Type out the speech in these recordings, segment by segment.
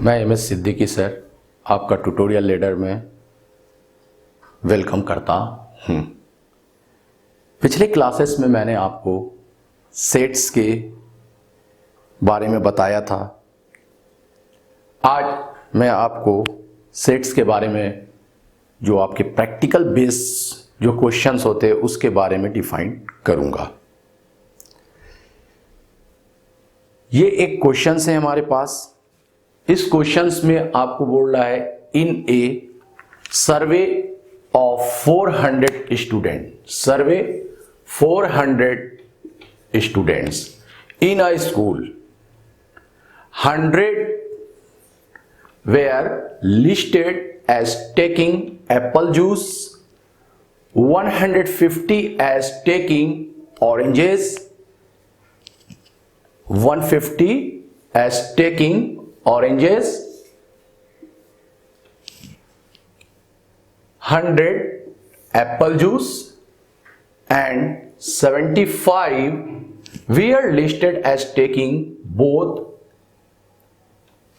मैं M.SC Siddiqui sir आपका tutorial leader में वेलकम करता हूँ। पिछले क्लासेस में मैंने आपको सेट्स के बारे में बताया था। आज मैं आपको सेट्स के बारे में जो आपके प्रैक्टिकल बेस जो क्वेश्चंस होते हैं उसके बारे में डिफाइन करूँगा। ये एक क्वेश्चंस है हमारे पास। इस क्वेश्चंस में आपको बोल रहा है in a survey of 400 students in a school 100 were listed as taking apple juice, 150 as taking oranges, 150 as taking oranges, 100 apple juice and 75 were listed as taking both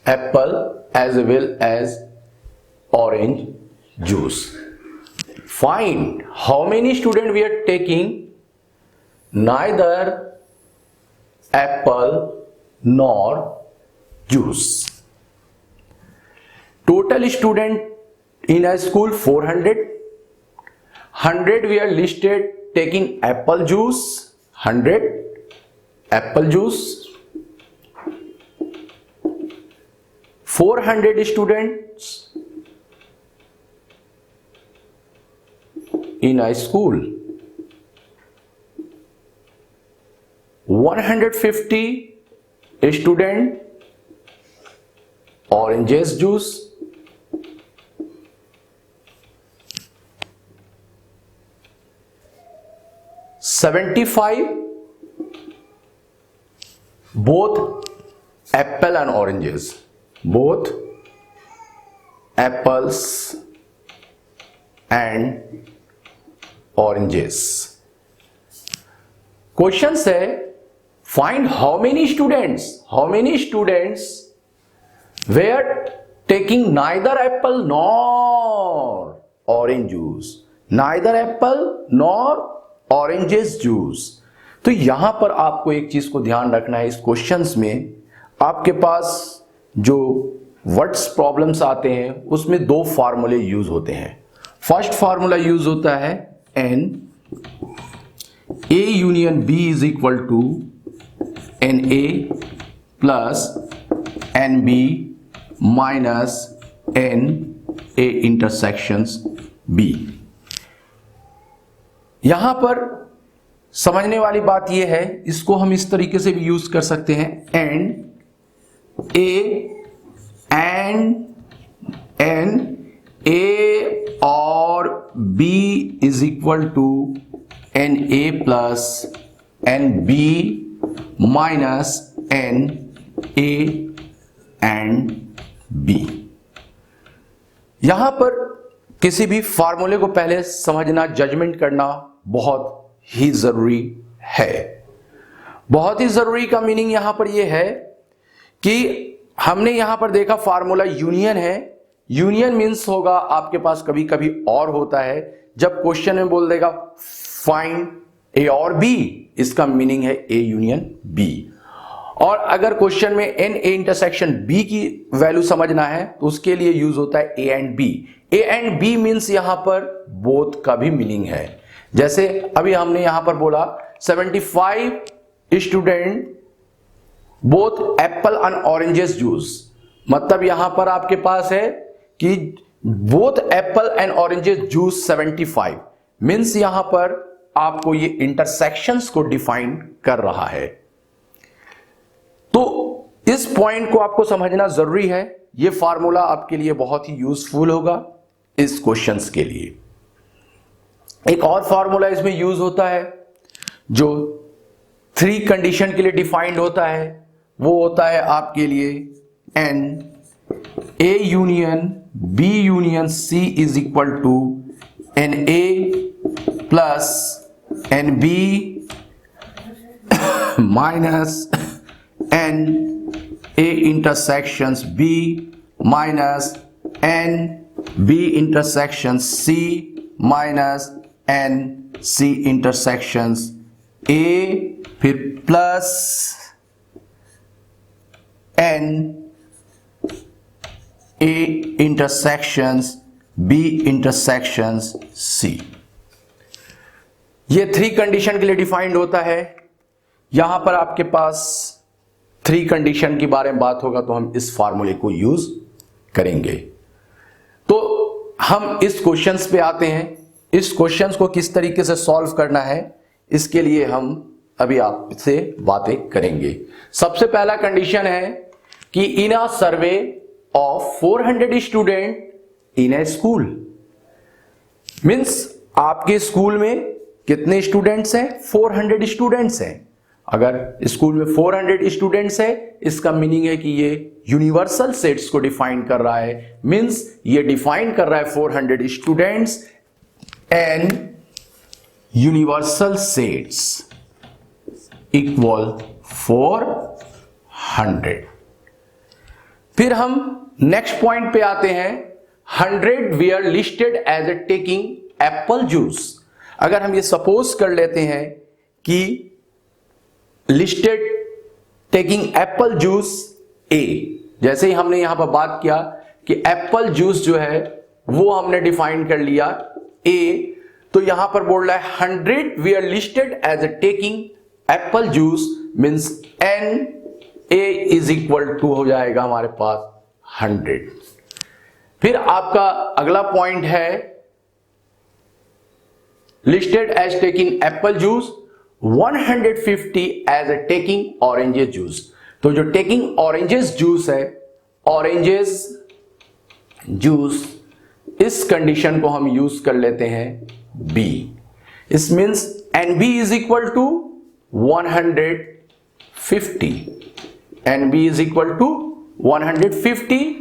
apple as well as orange juice. Find how many students were taking neither apple nor juice. Total student in a school 400. 100 were listed taking apple juice. 100 apple juice. 400 students in a school. 150 student oranges juice, 75 both apple and oranges, both apples and oranges. Question है find how many students were taking neither apple nor orange juice, neither apple nor oranges juice. तो यहां पर आपको एक चीज को ध्यान रखना है। इस क्वेश्चंस में आपके पास जो वर्ड्स प्रॉब्लम्स आते हैं उसमें दो फार्मूले यूज होते हैं। फर्स्ट फार्मूला यूज होता है N A union B is equal to N A plus N B minus N A intersections B. यहां पर समझने वाली बात यह है, इसको हम इस तरीके से भी यूज कर सकते हैं एंड ए और B is equal to N A plus N B minus N A and B. यहां पर किसी भी फार्मूले को पहले समझना, जजमेंट करना बहुत ही जरूरी है। बहुत ही जरूरी का मीनिंग यहां पर यह है कि हमने यहां पर देखा फार्मूला यूनियन है। यूनियन मीन्स होगा आपके पास कभी कभी और होता है। जब क्वेश्चन में बोल देगा फाइंड ए और बी, इसका मीनिंग है ए यूनियन बी। और अगर क्वेश्चन में एन ए इंटरसेक्शन बी की वैल्यू समझना है तो उसके लिए यूज होता है A and B. A and B means यहां पर बोथ का भी मीनिंग है। जैसे अभी हमने यहां पर बोला 75 student both Apple and oranges juice, मतलब यहां पर आपके पास है कि both Apple and oranges juice 75 means यहां पर आपको ये इंटरसेक्शंस को डिफाइन कर रहा है। तो इस पॉइंट को आपको समझना जरूरी है। ये फार्मूला आपके लिए बहुत ही यूजफुल होगा इस क्वेश्चंस के लिए। एक और फार्मूला इसमें यूज होता है जो 3 कंडीशन के लिए डिफाइंड होता है, वो होता है आपके लिए n A union B union C is equal to N A plus N B minus N A intersections B minus n B intersection C minus n C intersections A, फिर plus n A intersections B intersections C. ये 3 condition के लिए defined होता है। यहां पर आपके पास 3 condition के बारे में बात होगा तो हम इस फार्मूले को यूज करेंगे। तो हम इस क्वेश्चंस पे आते हैं। इस क्वेश्चंस को किस तरीके से सॉल्व करना है इसके लिए हम अभी आपसे बातें करेंगे। सबसे पहला कंडीशन है कि in a survey of 400 student in a school, means आपके स्कूल में कितने स्टूडेंट्स हैं? 400 स्टूडेंट्स हैं। अगर स्कूल में 400 स्टूडेंट्स है, इसका मीनिंग है कि ये यूनिवर्सल सेट्स को डिफाइन कर रहा है। मीन्स ये डिफाइन कर रहा है 400 students and universal sets equal 400। फिर हम नेक्स्ट पॉइंट पे आते हैं। 100 were listed as A taking apple juice. अगर हम ये सपोज कर लेते हैं कि listed taking apple juice A, जैसे ही हमने यहां पर बात किया कि एप्पल जूस जो है वो हमने डिफाइन कर लिया ए, तो यहां पर बोल रहा है 100 we are listed as A taking apple juice, means N A is equal to हो जाएगा हमारे पास 100। फिर आपका अगला पॉइंट है listed as taking apple juice 150 as ए टेकिंग ऑरेंजेस जूस। तो जो टेकिंग ऑरेंजेस जूस है, ऑरेंजेस जूस, इस कंडीशन को हम यूज कर लेते हैं बी। इस means n B is equal to 150, n B is equal to 150।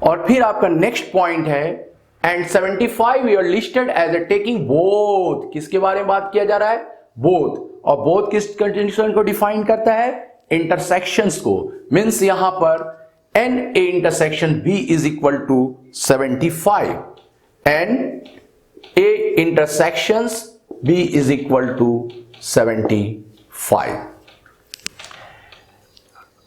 और फिर आपका नेक्स्ट पॉइंट है and 75 your listed as A taking both. किसके बारे में बात किया जा रहा है? बोथ। और बोथ किस कंडीशन को डिफाइन करता है? इंटरसेक्शंस को। मीन्स यहां पर n A intersection B is equal to 75 and A intersections B is equal to 75।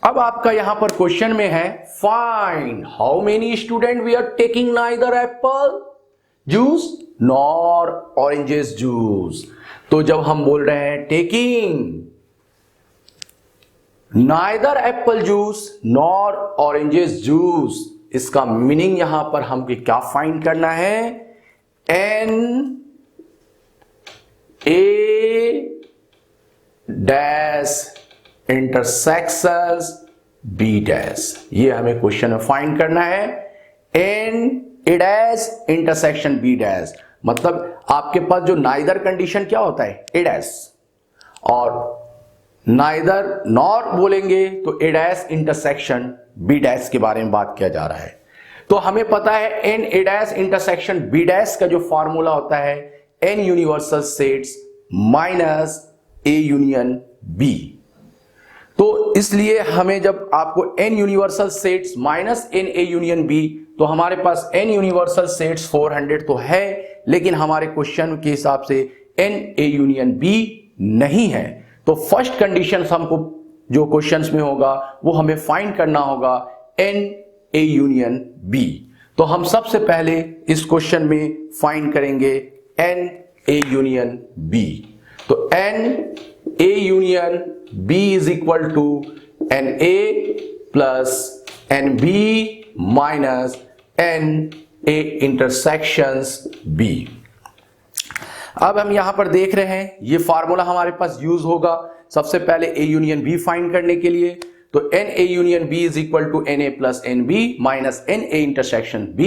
अब आपका यहां पर क्वेश्चन में है find how many student we are taking neither apple juice nor oranges juice. तो जब हम बोल रहे हैं taking neither apple juice nor oranges juice, इसका मीनिंग यहां पर हमको क्या फाइंड करना है? N A dash intersections B dash, ये हमें क्वेश्चन में फाइंड करना है। N A dash intersection B dash, मतलब आपके पास जो नाइदर कंडीशन क्या होता है? ए डैश, और नाइदर नॉर बोलेंगे तो A dash intersection B dash के बारे में बात किया जा रहा है। तो हमें पता है N A dash intersection B dash का जो फॉर्मूला होता है n universal sets minus A union B. तो इसलिए हमें जब आपको n universal sets minus N A union B, तो हमारे पास n यूनिवर्सल सेट्स 400 तो है, लेकिन हमारे क्वेश्चन के हिसाब से n ए यूनियन बी नहीं है। तो फर्स्ट कंडीशन हमको जो क्वेश्चंस में होगा वो हमें फाइंड करना होगा n ए यूनियन बी। तो हम सबसे पहले इस क्वेश्चन में फाइंड करेंगे n ए यूनियन बी। तो n A union B is equal to NA plus NB minus NA intersections B। अब हम यहां पर देख रहे हैं ये फार्मूला हमारे पास यूज होगा सबसे पहले A यूनियन B फाइंड करने के लिए। तो NA union B is equal to NA plus NB minus NA intersection B।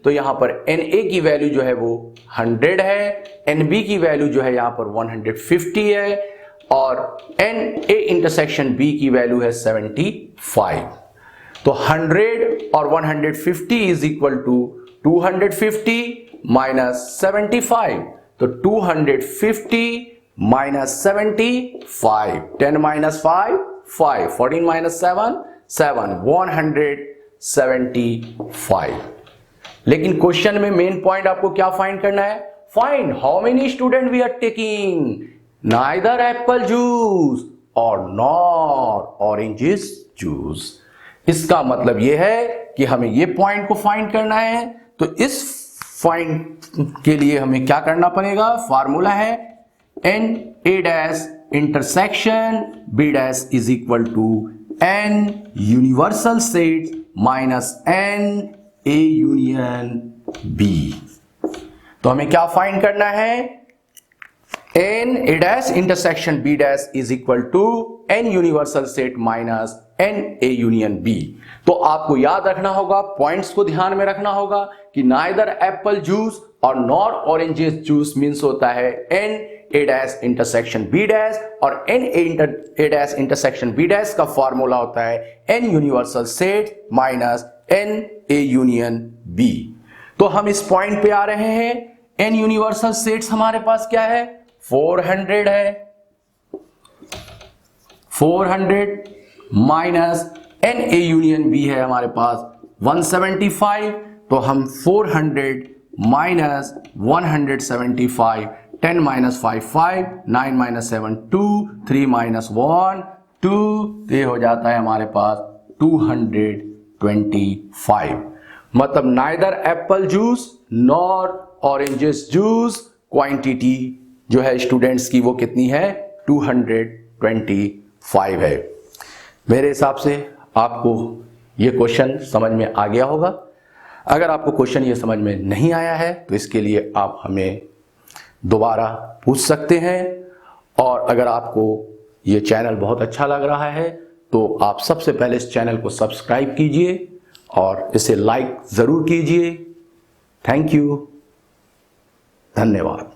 तो यहां पर NA की वैल्यू जो है वो 100 है, NB की वैल्यू जो है यहां पर 150 है, और NA इंटरसेक्शन B की वैल्यू है 75। तो 100 और 150 इज इक्वल टू 250 माइनस 75। तो 250 माइनस 75, 10 माइनस 5 5, 14 माइनस 7 7, 100 75। लेकिन क्वेश्चन में मेन पॉइंट आपको क्या फाइंड करना है? Find how many student we are taking neither apple juice और नॉर ऑरेंजेस जूस। इसका मतलब यह है कि हमें यह पॉइंट को फाइंड करना है। तो इस फाइंड के लिए हमें क्या करना पड़ेगा? फार्मूला है NA dash intersection B dash is equal to N universal set minus N A union B। तो हमें क्या फाइंड करना है? N A dash intersection B dash is equal to N universal set minus N A union B। तो आपको याद रखना होगा, पॉइंट्स को ध्यान में रखना होगा कि नाइदर एप्पल जूस और नॉर ऑरेंजेस जूस मींस होता है N A dash intersection B dash, और N A dash intersection B dash का फॉर्मूला होता है N universal set minus N A union B। तो हम इस पॉइंट पे आ रहे हैं। N यूनिवर्सल सेट्स हमारे पास क्या है? 400 है, 400 minus N A union B है हमारे पास 175। तो हम 400 माइनस 175, 10 माइनस 5 5, 9 माइनस 7 2, 3 माइनस 1 2, ये हो जाता है हमारे पास 225। मतलब neither apple juice nor oranges juice quantity जो है स्टूडेंट्स की वो कितनी है? 225 है। मेरे हिसाब से आपको ये क्वेश्चन समझ में आ गया होगा। अगर आपको क्वेश्चन ये समझ में नहीं आया है तो इसके लिए आप हमें दोबारा पूछ सकते हैं। और अगर आपको ये चैनल बहुत अच्छा लग रहा है तो आप सबसे पहले इस चैनल को सब्सक्राइब कीजिए और इसे लाइक ज़रूर कीजिए। थैंक यू, धन्यवाद।